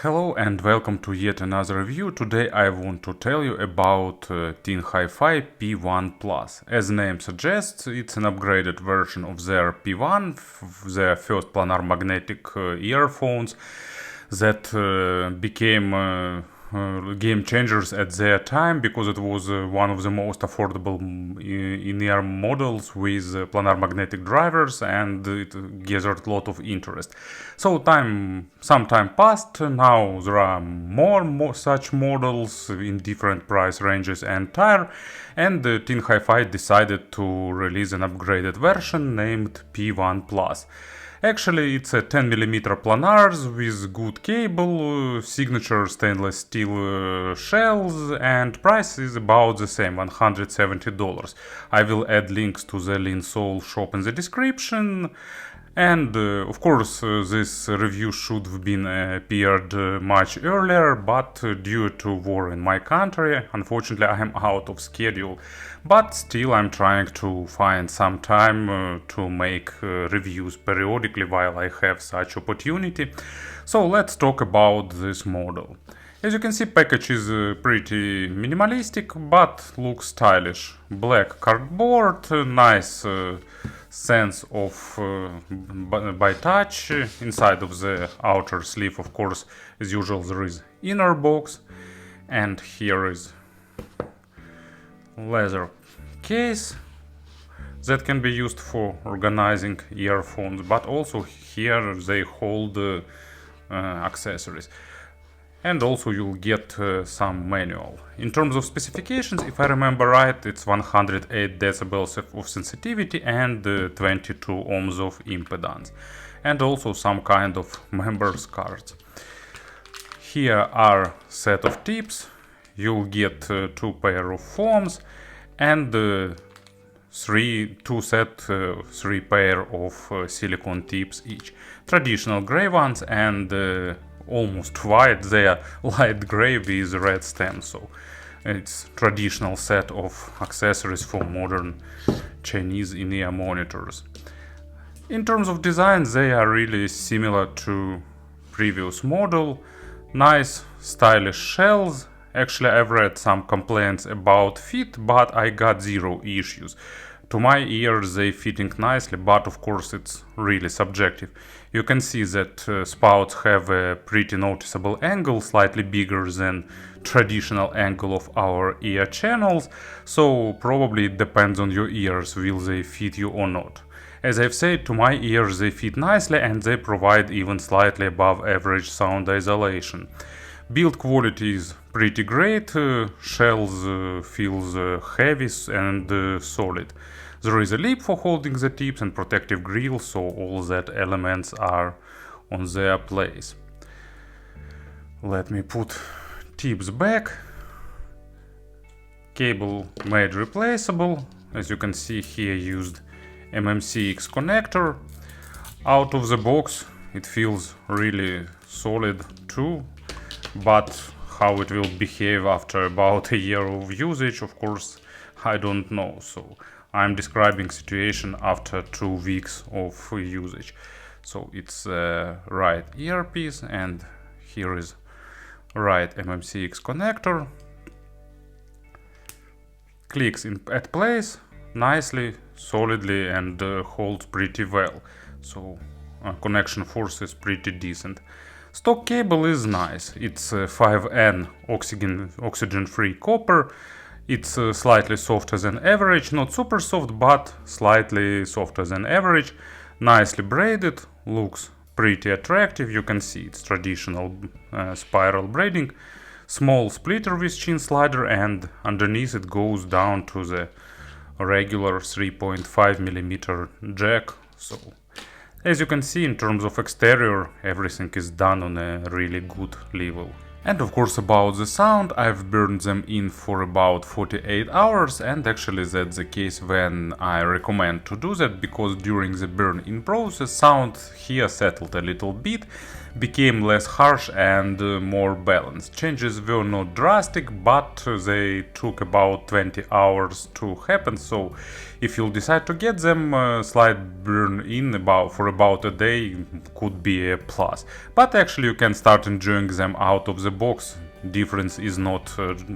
Hello and welcome to yet another review. Today I want to tell you about TinHiFi P1 Plus. As the name suggests, it's an upgraded version of their P1, their first planar magnetic earphones that became game changers at their time because it was one of the most affordable in-ear models with planar magnetic drivers, and it gathered a lot of interest. So some time passed. Now there are more such models in different price ranges and tire, and TinHiFi decided to release an upgraded version named P1 Plus. Actually, it's a 10mm planars with good cable, signature stainless steel shells, and price is about the same, $170. I will add links to the Ensemble shop in the description. And of course, this review should have been appeared much earlier, but due to war in my country, unfortunately I am out of schedule. But still I'm trying to find some time to make reviews periodically while I have such opportunity. So let's talk about this model. As you can see, package is pretty minimalistic, but looks stylish. Black cardboard, nice sense of by touch. Inside of the outer sleeve, of course, as usual, there is inner box, and here is leather case that can be used for organizing earphones, but also here they hold accessories. And also you'll get some manual. In terms of specifications, if I remember right, it's 108 decibels of sensitivity and 22 ohms of impedance. And also some kind of members cards. Here are set of tips. You'll get two pair of foams and three pair of silicone tips each. Traditional gray ones and almost white, they are light gray with red stem, so it's traditional set of accessories for modern Chinese in-ear monitors. In terms of design, they are really similar to previous model. Nice stylish shells. Actually, I've read some complaints about fit, but I got zero issues. To my ears they fitting nicely, but of course it's really subjective. You can see that spouts have a pretty noticeable angle, slightly bigger than traditional angle of our ear channels, so probably it depends on your ears, will they fit you or not. As I've said, to my ears they fit nicely and they provide even slightly above average sound isolation. Build quality is pretty great, shells feels heavy and solid. There is a lip for holding the tips and protective grill, so all that elements are on their place. Let me put tips back. Cable made replaceable. As you can see here, used MMCX connector. Out of the box it feels really solid too, but how it will behave after about a year of usage, of course, I don't know. So I'm describing situation after 2 weeks of usage. So it's right earpiece, and here is right MMCX connector. Clicks at place nicely, solidly, and holds pretty well. So connection force is pretty decent. Stock cable is nice. It's 5N oxygen-free copper. It's slightly softer than average, not super soft, but slightly softer than average. Nicely braided, looks pretty attractive. You can see it's traditional spiral braiding. Small splitter with chin slider, and underneath it goes down to the regular 3.5mm jack. So as you can see, in terms of exterior, everything is done on a really good level. And of course, about the sound, I've burned them in for about 48 hours, and actually that's the case when I recommend to do that, because during the burn-in process sound here settled a little bit, became less harsh and more balanced. Changes were not drastic, but they took about 20 hours to happen, so if you'll decide to get them, slight burn in for about a day could be a plus. But actually you can start enjoying them out of the box. Difference is not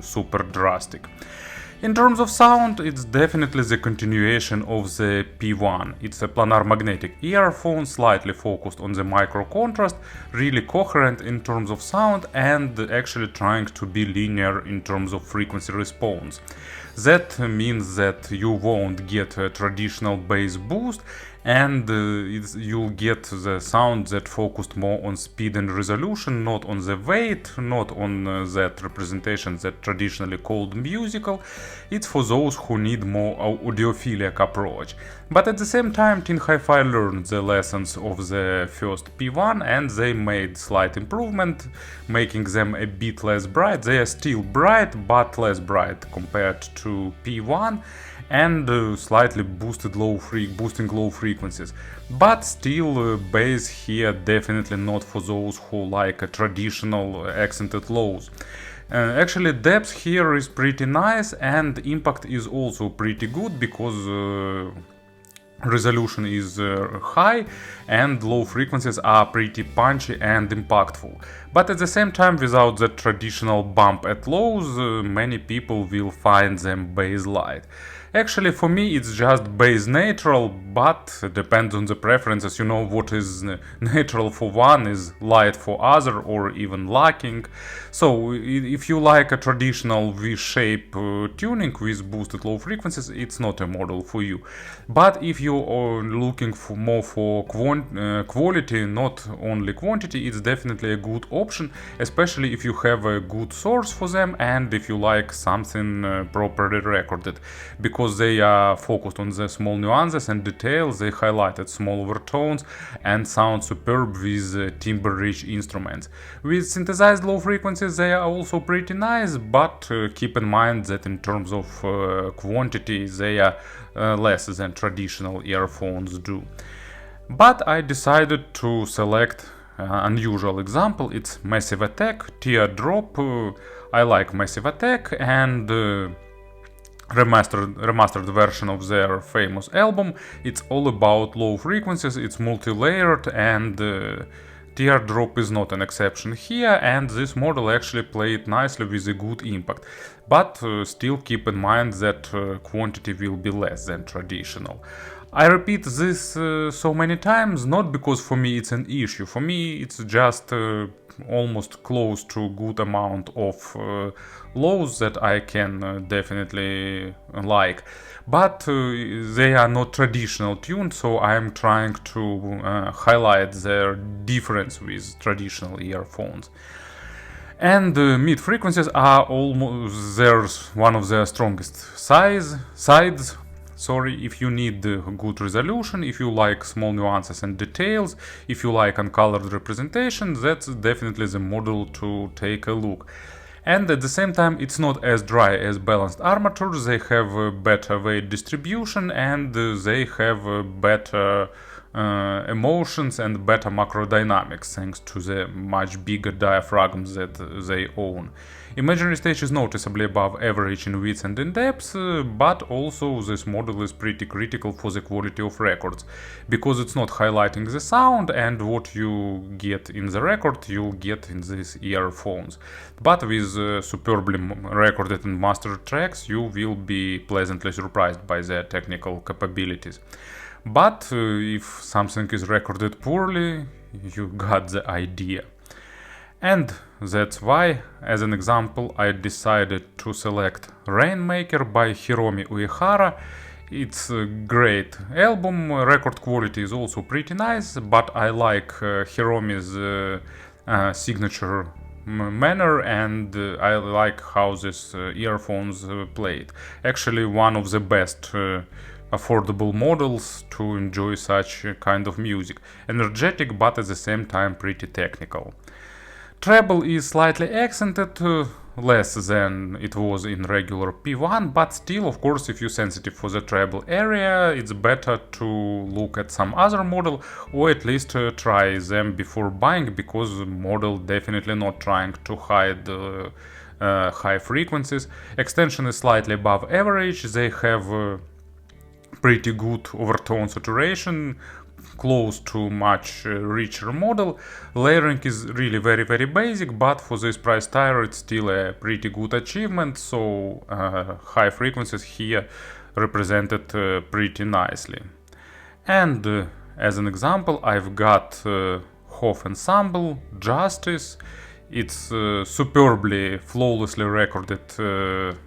super drastic. In terms of sound, it's definitely the continuation of the P1. It's a planar magnetic earphone, slightly focused on the micro contrast, really coherent in terms of sound and actually trying to be linear in terms of frequency response. That means that you won't get a traditional bass boost, and you'll get the sound that focused more on speed and resolution, not on the weight, not on that representation that traditionally called musical. It's for those who need more audiophilic approach. But at the same time, TinHiFi learned the lessons of the first P1 and they made slight improvement, making them a bit less bright. They are still bright, but less bright compared to P1, and slightly boosting low frequencies. But still, bass here definitely not for those who like a traditional accented lows. Actually, depth here is pretty nice and impact is also pretty good because resolution is high and low frequencies are pretty punchy and impactful. But at the same time, without the traditional bump at lows, many people will find them bass light. Actually, for me, it's just bass neutral, but depends on the preferences. You know, what is neutral for one is light for other, or even lacking. So, if you like a traditional V-shape tuning with boosted low frequencies, it's not a model for you. But if you are looking for more for quality, not only quantity, it's definitely a good option, especially if you have a good source for them and if you like something properly recorded, because they are focused on the small nuances and details. They highlighted small overtones and sound superb with timbre-rich instruments. With synthesized low frequencies, they are also pretty nice, but keep in mind that in terms of quantity, they are less than traditional earphones do. But I decided to select unusual example. It's Massive Attack, Teardrop. I like Massive Attack and remastered version of their famous album. It's all about low frequencies, it's multi-layered, and Teardrop is not an exception here, and this model actually played nicely with a good impact. But still keep in mind that quantity will be less than traditional. I repeat this so many times, not because for me it's an issue. For me it's just almost close to good amount of lows that I can definitely like. But they are not traditional tuned, so I am trying to highlight their difference with traditional earphones. And mid frequencies are almost one of their strongest sides. Sorry, if you need good resolution, if you like small nuances and details, if you like uncolored representation, that's definitely the model to take a look. And at the same time, it's not as dry as balanced armatures. They have a better weight distribution and they have better emotions and better macro dynamics thanks to the much bigger diaphragms that they own. Imaginary stage is noticeably above average in width and in depth, but also this model is pretty critical for the quality of records, because it's not highlighting the sound, and what you get in the record you'll get in these earphones. But with superbly recorded and mastered tracks, you will be pleasantly surprised by their technical capabilities. But if something is recorded poorly, you got the idea. And that's why, as an example, I decided to select Rainmaker by Hiromi Uehara. It's a great album, record quality is also pretty nice, but I like Hiromi's signature manner, and I like how this earphones played. Actually, one of the best affordable models to enjoy such kind of music. Energetic, but at the same time pretty technical. Treble is slightly accented, less than it was in regular P1, but still, of course, if you're sensitive for the treble area, it's better to look at some other model, or at least try them before buying, because the model definitely not trying to hide high frequencies. Extension is slightly above average. They have pretty good overtone saturation, close to much richer model. Layering is really very basic, but for this price tier it's still a pretty good achievement, so high frequencies here represented pretty nicely. And as an example, I've got Hoff Ensemble Justice. It's superbly, flawlessly recorded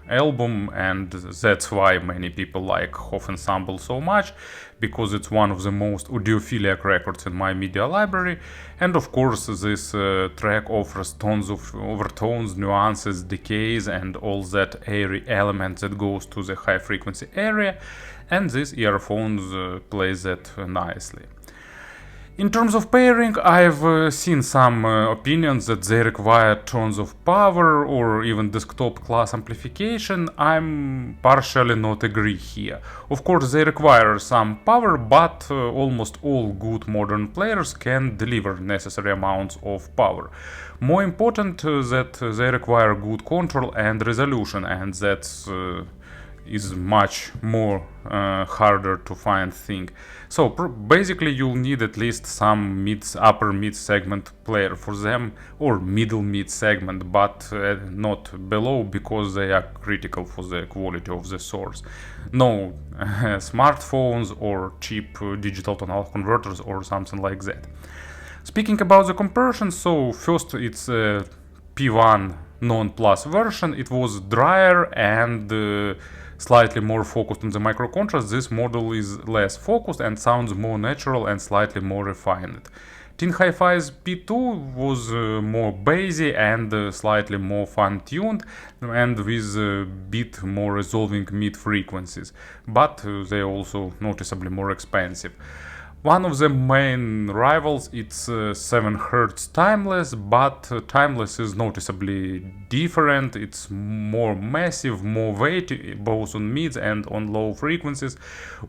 album, and that's why many people like Hoff Ensemble so much, because it's one of the most audiophilic records in my media library. And of course, this track offers tons of overtones, nuances, decays, and all that airy element that goes to the high frequency area, and these earphones play that nicely. In terms of pairing, I've seen some opinions that they require tons of power or even desktop class amplification. I'm partially not agree here. Of course, they require some power, but almost all good modern players can deliver necessary amounts of power. More important that they require good control and resolution, and that's is much more harder to find thing. So basically you'll need at least some upper mid segment player for them, or middle mid segment, but not below, because they are critical for the quality of the source. No smartphones or cheap digital to analog converters or something like that. Speaking about the compression, so first it's P1 non-plus version. It was drier and slightly more focused on the micro contrast. This model is less focused and sounds more natural and slightly more refined. TinHiFi's P2 was more bassy and slightly more fine-tuned, and with a bit more resolving mid frequencies, but they're also noticeably more expensive. One of the main rivals, it's 7 Hz Timeless, but Timeless is noticeably different. It's more massive, more weighty, both on mids and on low frequencies,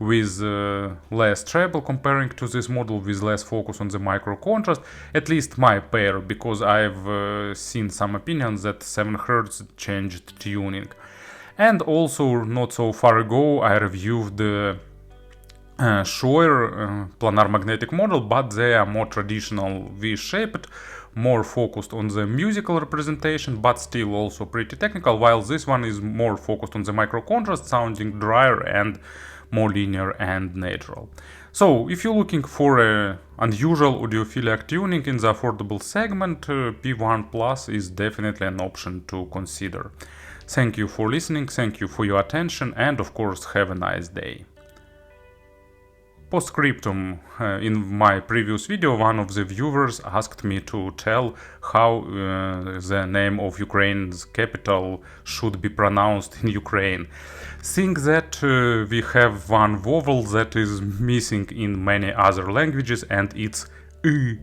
with less treble comparing to this model, with less focus on the micro contrast, at least my pair, because I've seen some opinions that 7 Hz changed tuning. And also, not so far ago, I reviewed the Shure planar magnetic model, but they are more traditional V-shaped, more focused on the musical representation, but still also pretty technical, while this one is more focused on the micro contrast, sounding drier and more linear and natural. So if you're looking for a unusual audiophilic tuning in the affordable segment, P1 Plus is definitely an option to consider. Thank you for listening, thank you for your attention, and of course have a nice day. Postscriptum, in my previous video one of the viewers asked me to tell how the name of Ukraine's capital should be pronounced in Ukraine. Think that we have one vowel that is missing in many other languages, and it's Y.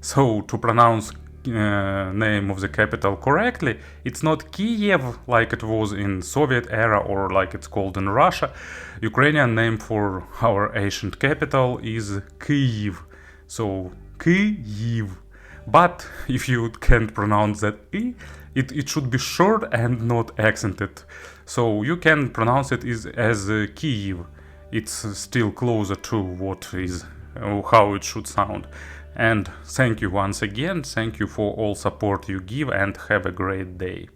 So to pronounce name of the capital correctly, it's not Kiev like it was in Soviet era or like it's called in Russia. Ukrainian name for our ancient capital is Kyiv, so Kyiv. But if you can't pronounce that I, it should be short and not accented, so you can pronounce it as Kyiv. It's still closer to what is how it should sound. And thank you once again, thank you for all support you give, and have a great day.